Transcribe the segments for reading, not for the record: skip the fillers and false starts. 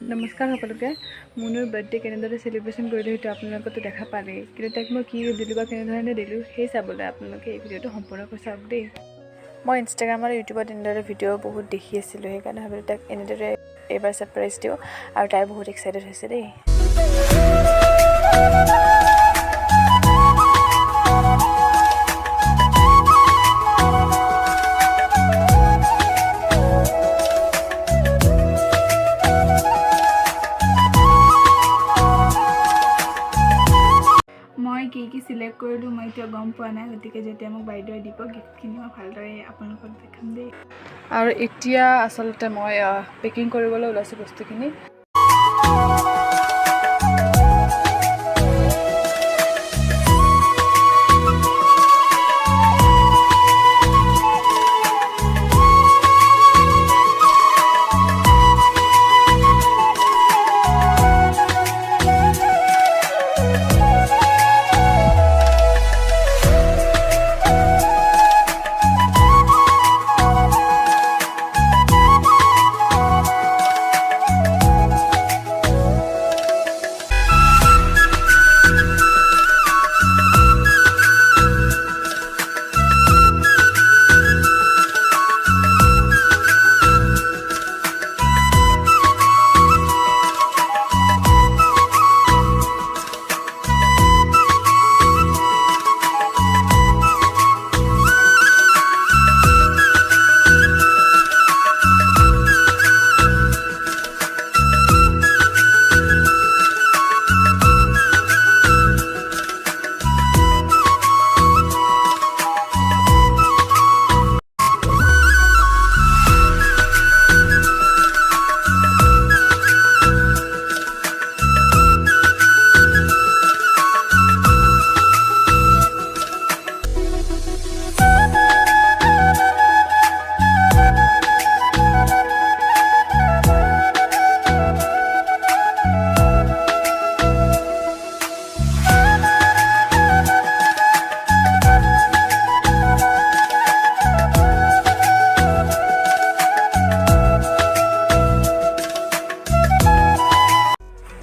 নমস্কাৰ সকলোকে মুনুৰ বাৰ্থডে কেনেদৰে সেলিব্ৰেশন কৰিলো সেইটো আপোনালোকে দেখা পালে কিন্তু তাক মই কি দিলো বা কেনেধৰণে দিলো সেই চাবলৈ আপোনালোকে এই ভিডিঅটো সম্পূৰ্ণকৈ চাওক দেই মই ইনষ্টাগ্ৰাম আৰু ইউটিউবত এনেদৰে ভিডিঅ' বহুত দেখি আছিলোঁ সেইকাৰণে ভাবিলোঁ তাক এনেদৰে এবাৰ সাৰপ্ৰাইজ দিওঁ আৰু তাই বহুত এক্সাইটেড হৈছে দেই কি সিলেক্ট কৰিলো মই এতিয়া গম পোৱা নাই গতিকে যেতিয়া মোক বাইদেৱে দিব গিফ্টখিনি মই ভালদৰে আপোনালোকক দেখাম দেই আৰু এতিয়া আসলতে মই পেকিং কৰিবলৈ ওলাইছো বস্তুখিনি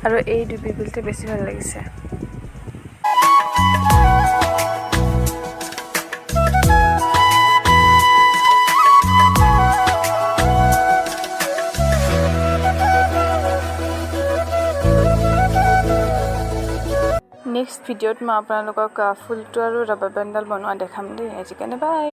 আৰু এই দুই পিপিলতে বেছি ভাল লাগিছে নেক্সট ভিডিঅ'ত মই আপোনালোকক ফুলটো আৰু ৰাবাৰ বেণ্ডডাল বনোৱা দেখাম দেই আজিকাৰণে বাই